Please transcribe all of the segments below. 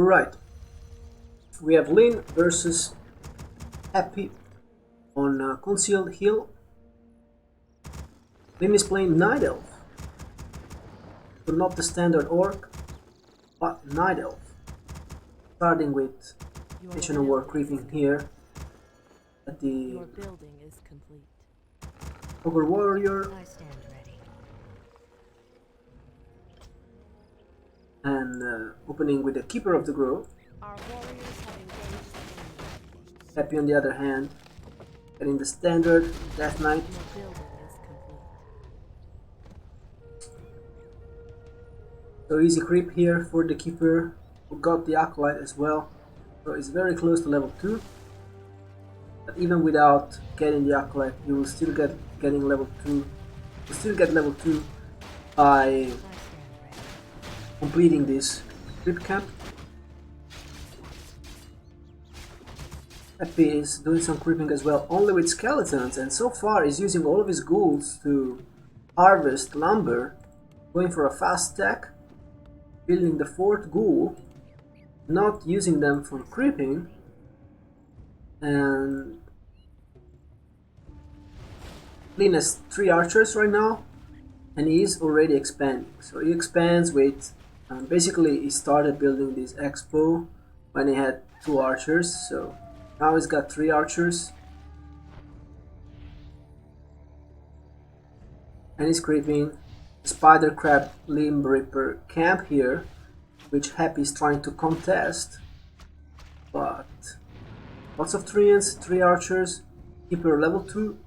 Alright, we have Lynn versus Happy on Concealed Hill. Lynn is playing Night Elf, so not the standard orc, but Night Elf. Starting with National War creeping here at the Ogre Warrior. And opening with the Keeper of the Grove. Happy on the other hand, getting the standard Death Knight. So easy creep here for the Keeper, who got the Acolyte as well. So it's very close to level 2. But even without getting the Acolyte, you will still get level 2. You still get level 2 by completing this creep camp. Happy is doing some creeping as well, only with skeletons, and so far is using all of his ghouls to harvest lumber, going for a fast stack, building the 4th ghoul, not using them for creeping, and Lynn has 3 archers right now, and he is already expanding. So he expands with basically he started building this X-bow when he had 2 archers, so now he's got 3 archers. And he's creeping Spider Crab Limb Ripper camp here, which Happy is trying to contest. But lots of treants, 3 archers, Keeper level 2,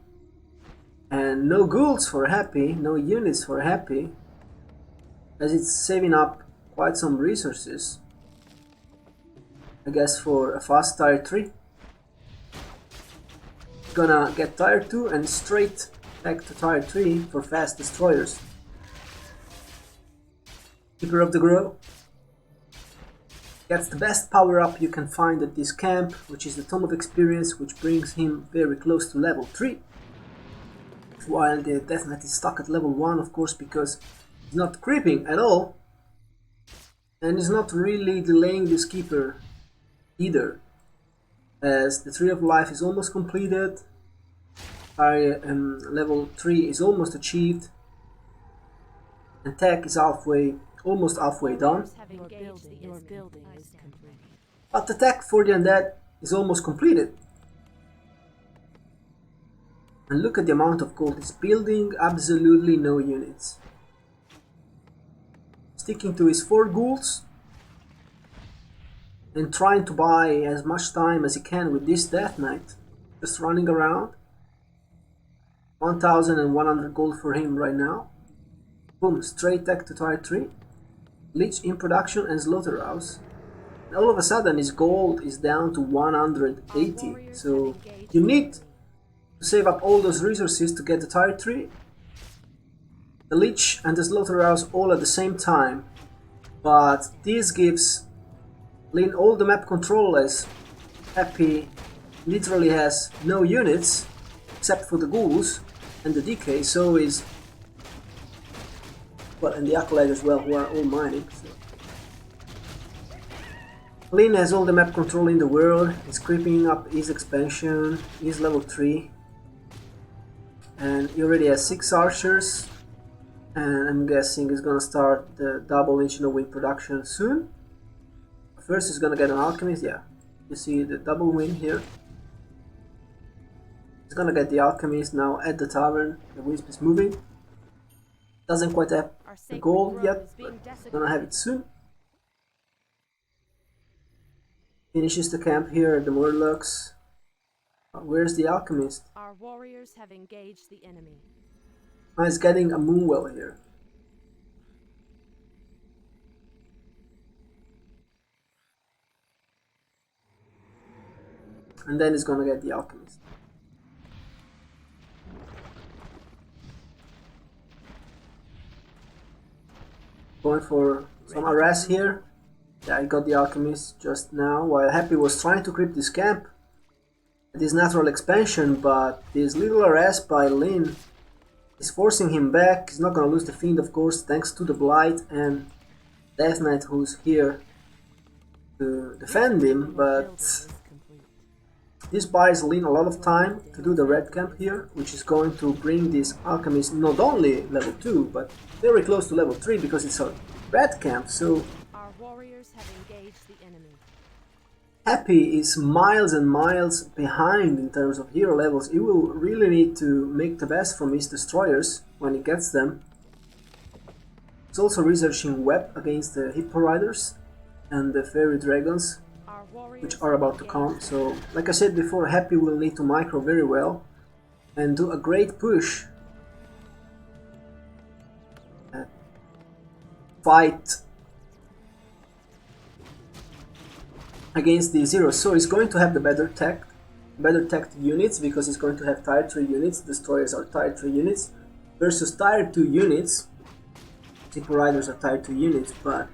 and no ghouls for Happy, no units for Happy, as it's saving up quite some resources, I guess, for a fast tier 3. Gonna get tier 2 and straight back to tier 3 for fast destroyers. Keeper of the Grove gets the best power up you can find at this camp, which is the Tome of Experience, which brings him very close to level 3. While the Death Knight is stuck at level 1, of course, because he's not creeping at all. And is not really delaying this Keeper either, as the Tree of Life is almost completed, level 3 is almost achieved, and tech is almost halfway done. But the tech for the Undead is almost completed. And look at the amount of gold it's building, absolutely no units. Sticking to his 4 ghouls and trying to buy as much time as he can with this Death Knight, just running around. 1100 gold for him right now. Boom, straight tech to tier 3. Leech in production and Slaughterhouse. And all of a sudden his gold is down to 180, so you need to save up all those resources to get the tier 3. The Leech and the Slaughterhouse all at the same time, but this gives Lynn all the map control, as Happy literally has no units except for the ghouls and the DK, so is and the Acolyte as well, who are all mining. So. Lynn has all the map control in the world, he's creeping up his expansion, he's level 3, and he already has 6 archers. And I'm guessing he's gonna start the double Ancient of Wind production soon. First he's gonna get an Alchemist, yeah. You see the double win here. He's gonna get the Alchemist now at the tavern. The Wisp is moving. Doesn't quite have the gold yet, but he's gonna have it soon. Finishes the camp here at the Murlocs. Where's the Alchemist? Our warriors have engaged the enemy. He's getting a Moonwell here. And then he's gonna get the Alchemist. Going for some arrest here. Yeah, I got the Alchemist just now, while Happy was trying to creep this camp. This natural expansion, but this little arrest by Lynn is forcing him back. He's not gonna lose the Fiend, of course, thanks to the Blight and Death Knight who's here to defend him, Your but building is complete. this buys Lin a lot of time to do the red camp here, which is going to bring this alchemist not only level 2, but very close to level 3 because it's a red camp, so Our warriors have engaged the enemy. Happy is miles and miles behind in terms of hero levels. He will really need to make the best from his destroyers when he gets them. He's also researching web against the Hippo Riders and the Fairy Dragons, Our warriors which are have about to come. engaged. So, like I said before, Happy will need to micro very well and do a great push. Fight against the Zeros. So he's going to have the better tech units because he's going to have tier 3 units. Destroyers are tier 3 units versus tier 2 units. Hippo Riders are tier 2 units, but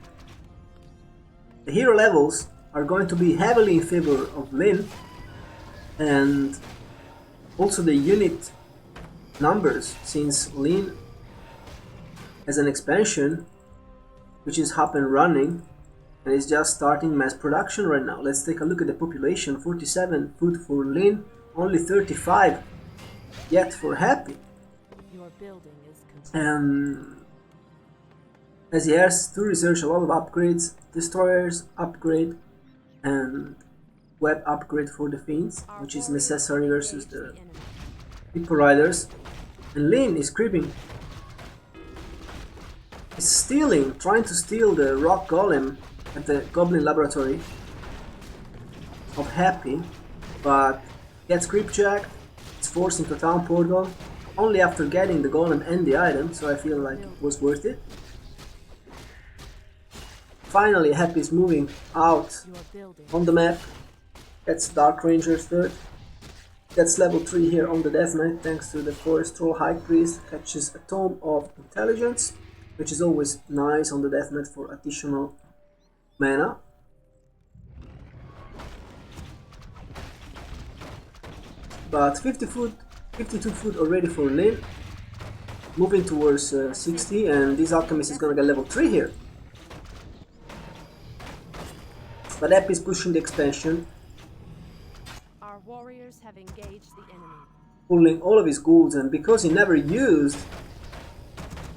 the hero levels are going to be heavily in favor of Lin, and also the unit numbers, since Lin has an expansion which is up and running and is just starting mass production right now. Let's take a look at the population. 47 food for Lin, only 35 yet for Happy. Your building is complete. And as he has to research a lot of upgrades, destroyers upgrade and web upgrade for the Fiends, Our which is warriors necessary have versus engaged the enemy. Hippo Riders. And Lin is creeping. He's stealing, trying to steal the rock golem at the Goblin Laboratory of Happy, but gets creepjacked, is forced into town portal only after getting the golem and the item, so I feel like it was worth it. Finally, Happy is moving out Your building. on the map, gets Dark Ranger third, gets level 3 here on the Death Knight thanks to the Forest Troll High Priest, catches a Tome of Intelligence, which is always nice on the Death Knight for additional mana. But 52 food already for Lin, moving towards 60, and this alchemist is gonna get level 3 here. But Epp is pushing the expansion, Our warriors have engaged the enemy. pulling all of his ghouls, and because he never used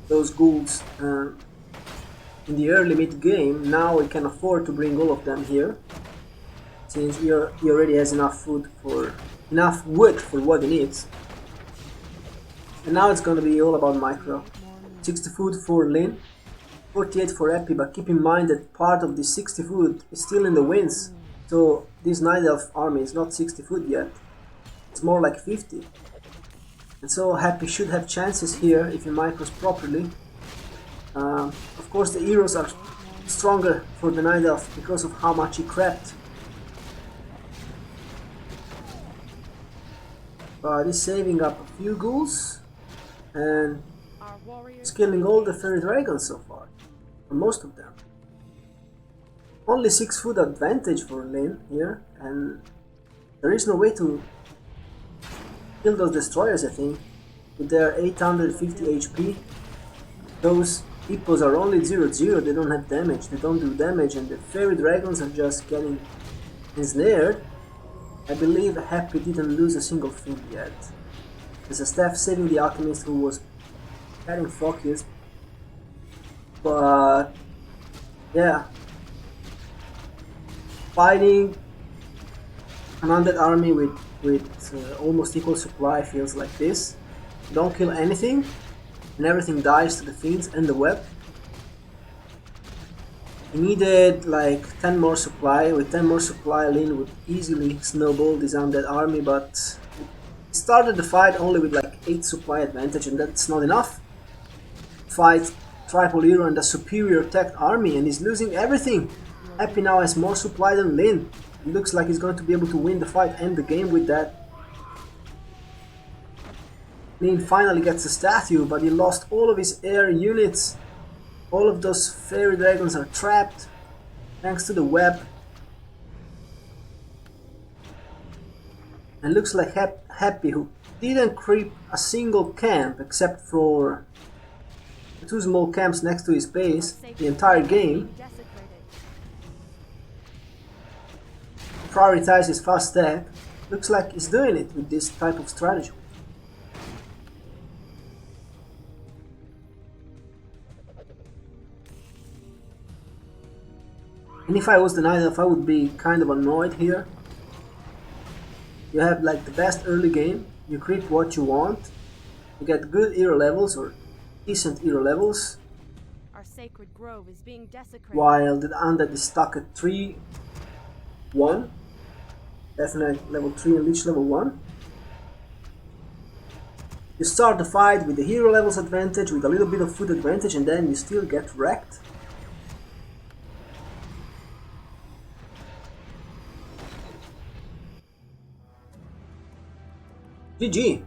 those ghouls in the early mid game, now he can afford to bring all of them here, since he already has enough wood for what he needs. And now it's gonna be all about micro. 60 food for Lin, 48 for Epi, but keep in mind that part of the 60 food is still in the winds, so this Night Elf army is not 60 food yet, it's more like 50. And so Happy should have chances here if he micros properly. Of course the heroes are stronger for the Night Elf because of how much he crept. But he's saving up a few ghouls and Our warriors he's killing all the fairy dragons so far, or most of them. Only 6 food advantage for Lin here, and there is no way to kill those destroyers, I think. With their 850 HP, those hippos are only 0-0, they don't have damage, they don't do damage, and the fairy dragons are just getting ensnared. I believe Happy didn't lose a single thing yet. There's a staff saving the alchemist who was getting focused. But yeah, fighting an undead army with almost equal supply feels like this. Don't kill anything and everything dies to the fiends and the web. He needed like 10 more supply. With 10 more supply, Lin would easily snowball this undead army, but he started the fight only with like 8 supply advantage, and that's not enough. Fight triple hero and a superior tech army, and he's losing everything. Happy now has more supply than Lin. It looks like he's going to be able to win the fight and the game with that. Lin finally gets a statue, but he lost all of his air units. All of those fairy dragons are trapped thanks to the web. And looks like Happy, who didn't creep a single camp except for the 2 small camps next to his base the entire game, desecrated. prioritize his fast attack. Looks like he's doing it with this type of strategy. And if I was the Night Elf, I would be kind of annoyed here. You have like the best early game, you creep what you want, you get good hero levels or decent hero levels, Our sacred grove is being desecrated. while the undead is stuck at 3-1. Definitely level 3 and Lich level 1. You start the fight with the hero levels advantage, with a little bit of food advantage, and then you still get wrecked. GG.